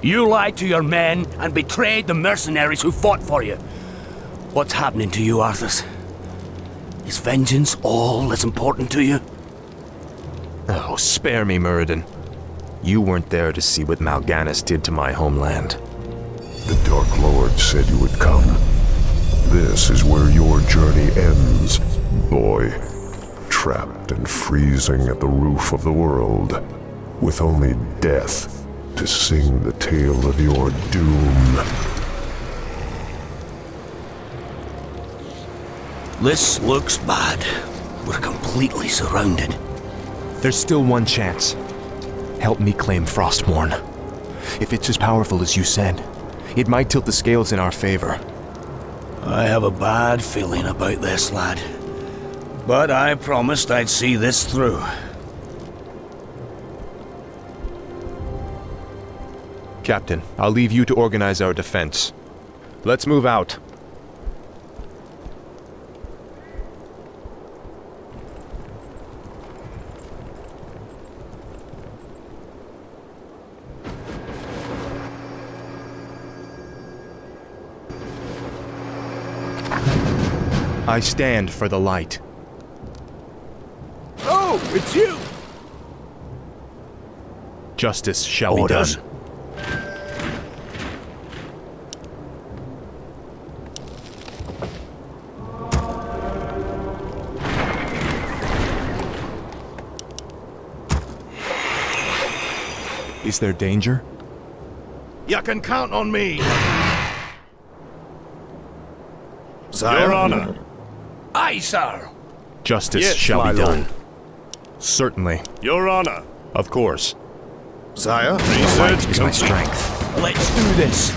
You lied to your men and betrayed the mercenaries who fought for you. What's happening to you, Arthas? Is vengeance all that's important to you? Oh, spare me, Muradin. You weren't there to see what Mal'Ganis did to my homeland. The Dark Lord said you would come. This is where your journey ends, boy. Trapped and freezing at the roof of the world, with only death to sing the tale of your doom. This looks bad. We're completely surrounded. There's still one chance. Help me claim Frostmourne. If it's as powerful as you said, it might tilt the scales in our favor. I have a bad feeling about this, lad. But I promised I'd see this through. Captain, I'll leave you to organize our defense. Let's move out. I stand for the light. Oh, it's you! Justice shall be Orders. done. Is there danger? You can count on me. Sire? Your Honor. Aye, sir. Justice Yes, shall my be done. lord. Certainly. Your Honor. Of course. Sire? Research Is my complete. strength. Let's do this.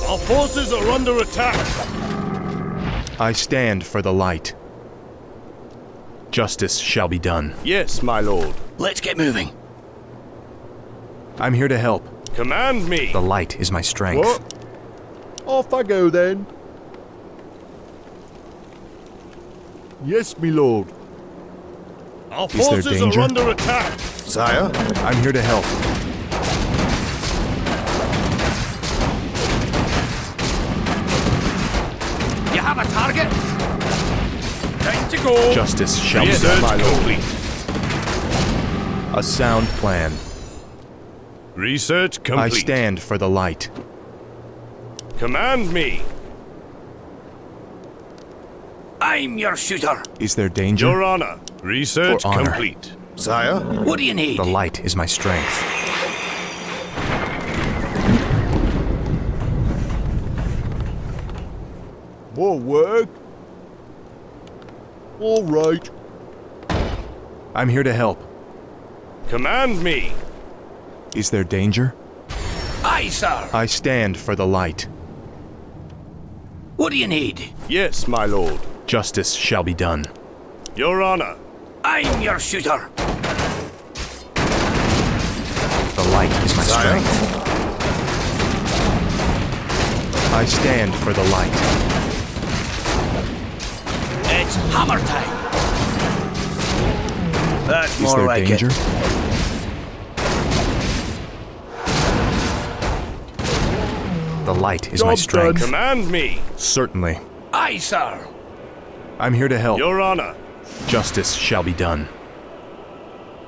Our forces are under attack. I stand for the light. Justice shall be done. Yes, my lord. Let's get moving. I'm here to help. Command me. The light is my strength. What? Off I go then. Yes, me lord. Our Is there forces danger? are under attack. Sire? I'm here to help. You have a target? Time to go. Justice shall be Research done. my complete. A sound plan. Research complete. I stand for the light. Command me. I'm your shooter. Is there danger? Your Honor. Research For honor. complete. Sire? What do you need? The light is my strength. More work? All right. I'm here to help. Command me. Is there danger? Aye, sir. I stand for the light. What do you need? Yes, my lord. Justice shall be done. Your Honor. I'm your shooter. The light is my Sire? strength. I stand for the light. It's hammer time. That's Is more there like danger? it. The light is my Job strength. done. Command me. Certainly. Aye, sir. I'm here to help. Your Honor. Justice shall be done.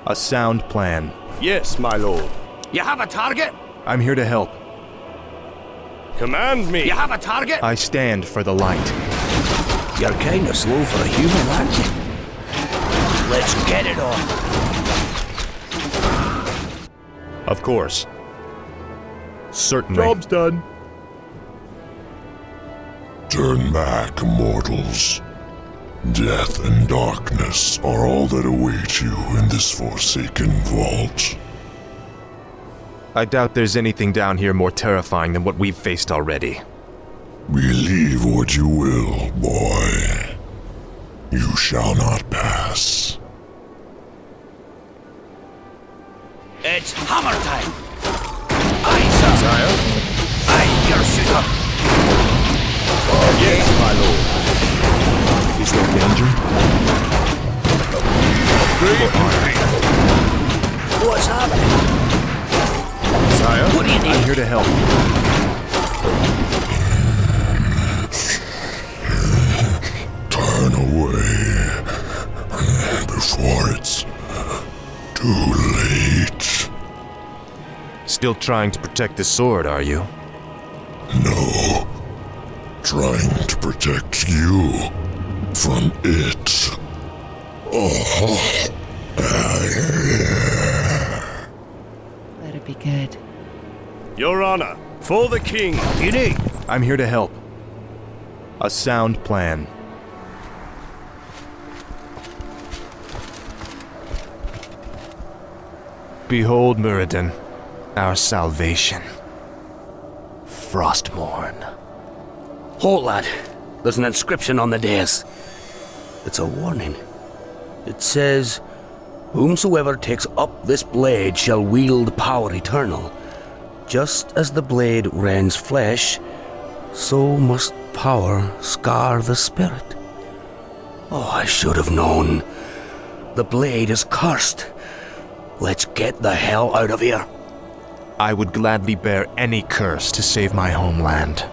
A sound plan. Yes, my lord. You have a target? I'm here to help. Command me. You have a target? I stand for the light. You're kind of slow for a human, aren't you? Let's get it on. Of course. Certainly. Job's done. Turn back, mortals. Death and darkness are all that await you in this forsaken vault. I doubt there's anything down here more terrifying than what we've faced already. Believe what you will, boy. You shall not pass. It's hammer time. Aye, sir. Sire? I'm your shooter. Yes, my lord. Is there danger? What's happening? Sire, What do you need? I'm here to help. Turn away before it's too late. Still trying to protect the sword, are you? No. Trying to protect you from it. Better be good. Your Honor, for the King. You need? I'm here to help. A sound plan. Behold, Muradin, our salvation. Frostmourne. Halt, lad. There's an inscription on the dais. It's a warning. It says, "Whomsoever takes up this blade shall wield power eternal. Just as the blade rends flesh, so must power scar the spirit." Oh, I should have known. The blade is cursed. Let's get the hell out of here. I would gladly bear any curse to save my homeland.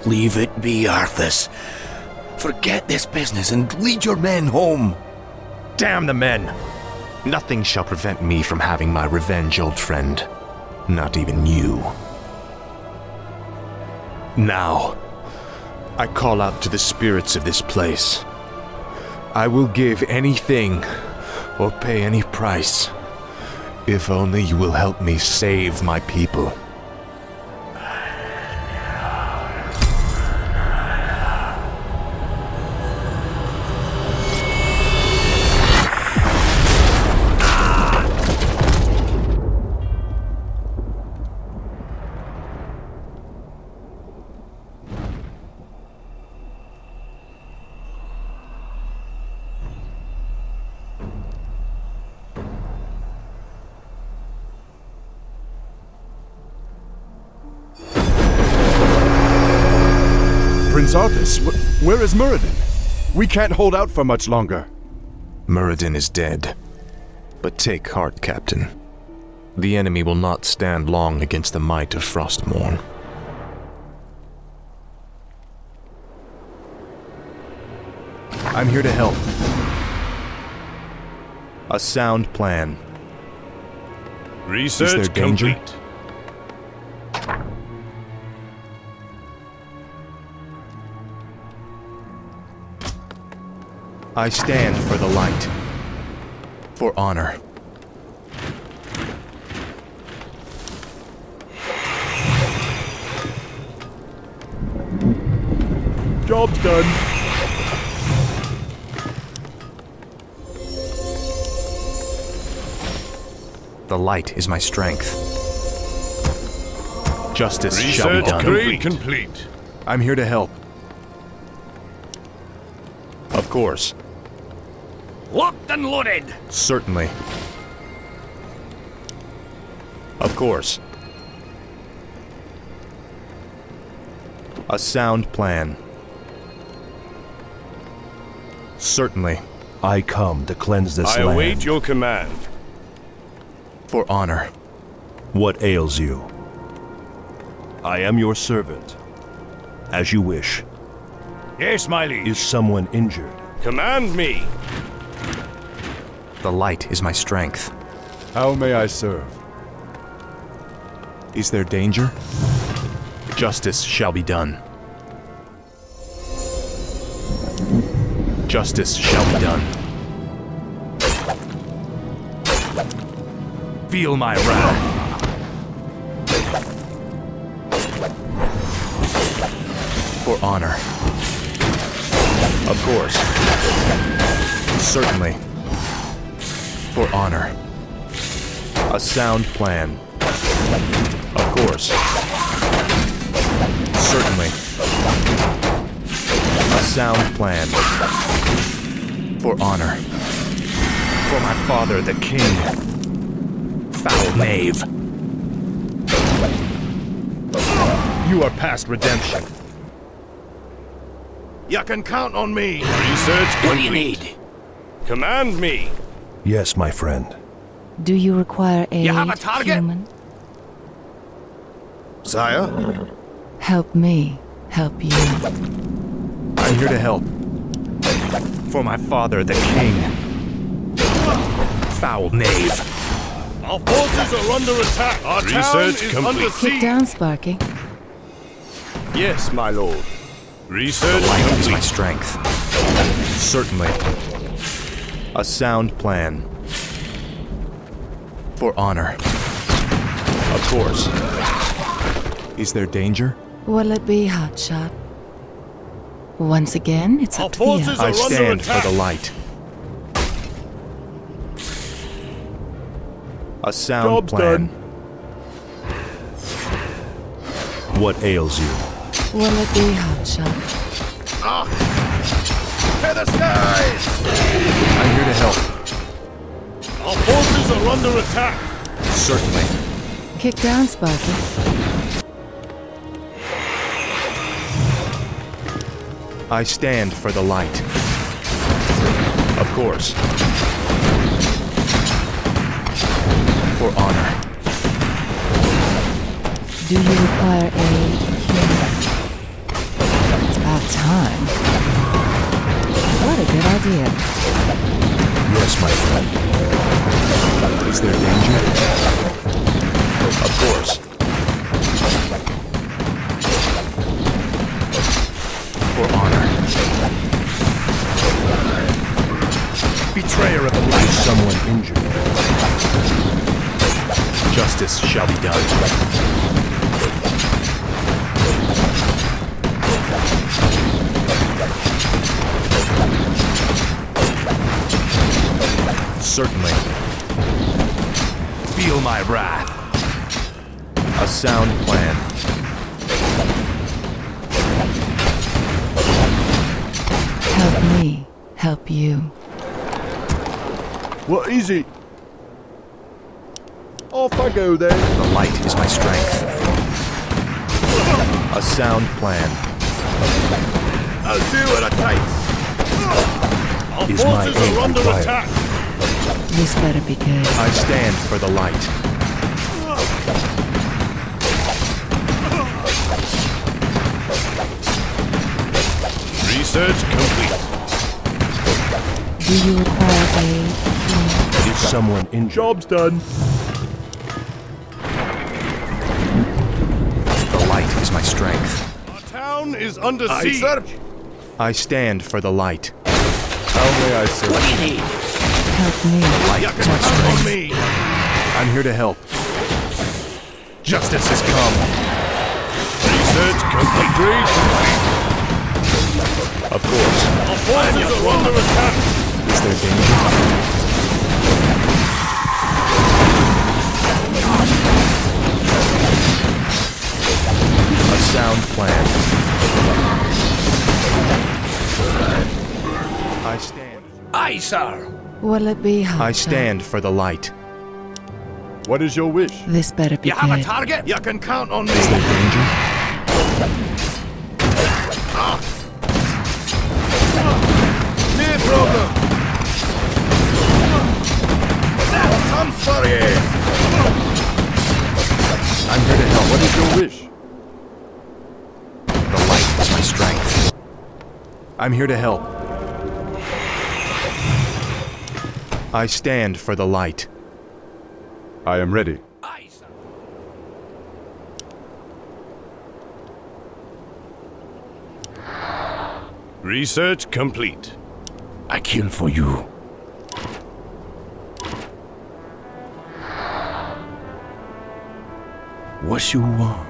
Leave it be, Arthas. Forget this business and lead your men home. Damn the men! Nothing shall prevent me from having my revenge, old friend. Not even you. Now, I call out to the spirits of this place. I will give anything or pay any price, if only you will help me save my people. Prince Arthas, where is Muradin? We can't hold out for much longer. Muradin is dead. But take heart, Captain. The enemy will not stand long against the might of Frostmourne. I'm here to help. A sound plan. Research Is there danger? complete. I stand for the light. For honor. Job's done. The light is my strength. Justice shall be Research done. grade complete. I'm here to help. Of course. Locked and loaded. Certainly. Of course. A sound plan. Certainly. I come to cleanse this I land. await your command. For honor. What ails you? I am your servant. As you wish. Yes, my liege. Is someone injured? Command me. The light is my strength. How may I serve? Is there danger? Justice shall be done. Justice shall be done. Feel my wrath. For honor. Of course. Certainly. For honor. A sound plan. Of course. Certainly. A sound plan. For honor. For my father, the king. Foul knave. You are past redemption. You can count on me. Research What do you complete. need? Command me. Yes, my friend. Do you require aid, You have a target? human? Sire? Help me. Help you. I'm here to help. For my father, the king. Foul knave. Our forces are under attack. Our town Research is complete. under Kick siege. down, Sparky. Yes, my lord. Research Light is my complete. strength. Certainly. A sound plan. For honor. Of course. Is there danger? What'll it be, hotshot? Once again, it's Our up to the forces odds. I are under stand for attack. the light. A sound Job's plan. done. What ails you? What'll it be, hotshot? To the skies! I'm here to help. Our forces are under attack. Certainly. Kick down, Sparky. I stand for the light. Of course. For honor. Do you require aid, human? It's about time. What a good idea. Yes, my friend. Is there danger? Of course. For honor. Betrayer of the light. Is someone injured? Justice shall be done. Certainly. Feel my wrath. A sound plan. Help me. Help you. What is it? Off I go then. The light is my strength. A sound plan. I'll do what it takes. Our Is my forces aid are under required? attack. This better be good. I stand for the light. Research complete. Do you require aid, human? Is someone injured? Job's done. The light is my strength. Our town is under Aye, siege. sir. I stand for the light. How may I serve? What do you need? Help me. Light You is can my count on strength. me. I'm here to help. Justice has come. Research complete. Of course. Our forces are under attack. Is there danger? A sound plan. I stand. Aye, sir. What'll it be, hotshot? I stand for the light. What is your wish? This better be You have a good. target? You can count on me. Is there danger? No problem. I'm sorry. I'm here to help. What is your wish? The light is my strength. I'm here to help. I stand for the light. I am ready. Aye, sir. Research complete. I kill for you. What you want?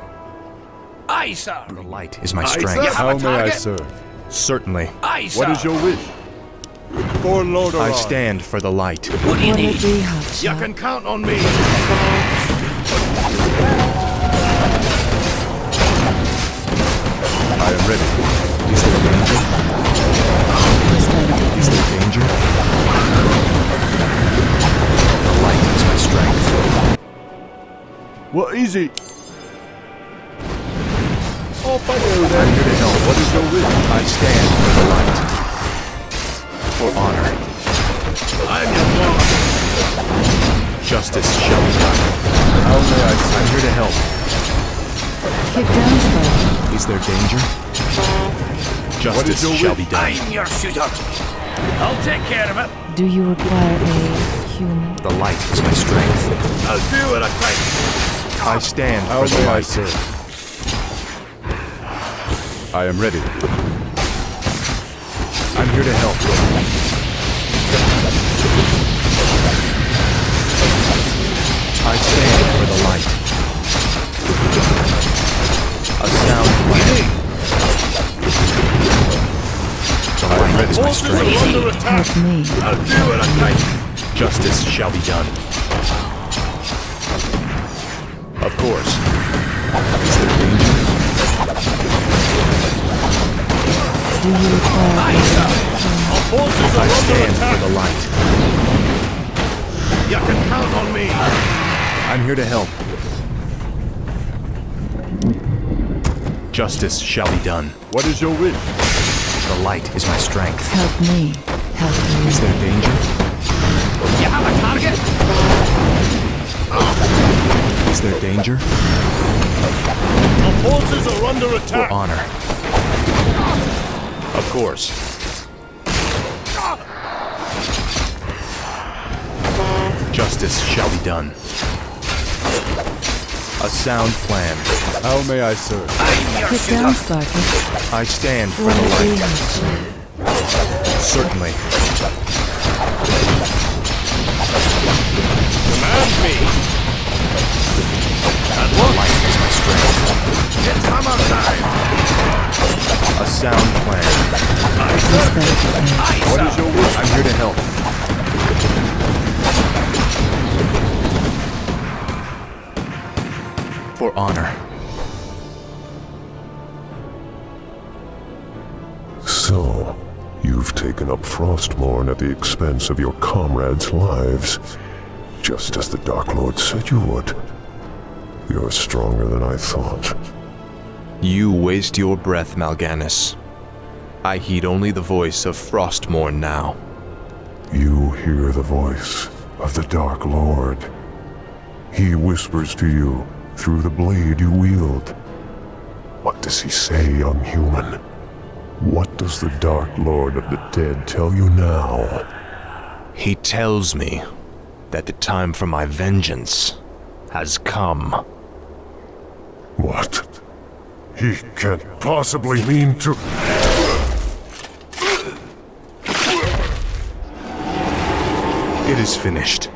Aye, sir. The light is my Aye, strength. sir. How a may I target? serve? Certainly. Aye, sir. What is your wish? For Lord I Oran. stand for the light. What do you What'll need? it be, You hotshot? can count on me. I am ready. Is there danger? This better be Is good. there danger? The light is my strength. What is it? Off I go I'm then. here to help. What is your wish? I stand for the light. For honor. I'm your boss. Justice shall be done. How may I I'm here to help. Kick down, Sparky. Is there danger? Justice your shall wish? be done. I'm your shooter. I'll take care of it. Do you require a human? The light is my strength. I'll do what I can. I stand How for the may I light. serve? I am ready. I'm here to help. I stand for the light. A sound plan. The light is my Forces are strength. under attack. Help me. I'll do what I can. Justice shall be done. Of course. Is there danger? Do you require a Our forces I are under stand attack. for the light. You can count on me. I'm here to help. Justice shall be done. What is your wish? The light is my strength. help me? Help me. Is there danger? You have a target? Is there danger? Our forces are under For attack. honor. Of course. Justice shall be done. A sound plan. How may I serve? I'm your Kick shooter. down, Sparky. I stand for What the a light. image. Certainly. Command me. The light is my strength. It's hammer time. A sound plan. Respect. What is your wish? I'm here to help. For honor. So, you've taken up Frostmourne at the expense of your comrades' lives, just as the Dark Lord said you would. You're stronger than I thought. You waste your breath, Mal'Ganis. I heed only the voice of Frostmourne now. You hear the voice of the Dark Lord. He whispers to you through the blade you wield. What does he say, young human? What does the Dark Lord of the Dead tell you now? He tells me that the time for my vengeance has come. What? He can't possibly mean to... It is finished.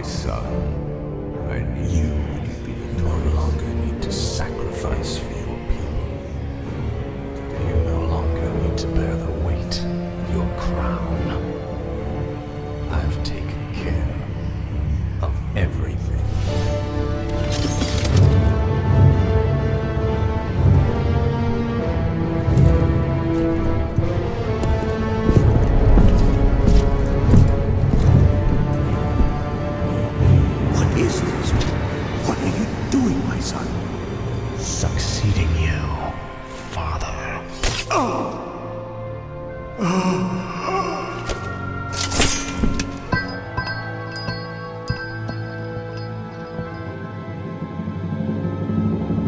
son. I knew you no longer need to sacrifice for your people. You no longer need to bear the weight of your crown. I've taken care of everything. What is this? What are you doing, my son? Succeeding you, father.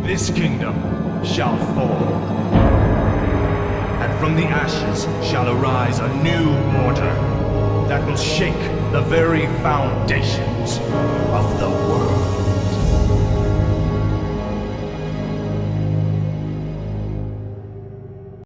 This kingdom shall fall, and from the ashes shall arise a new order that will shake the very foundations of the world.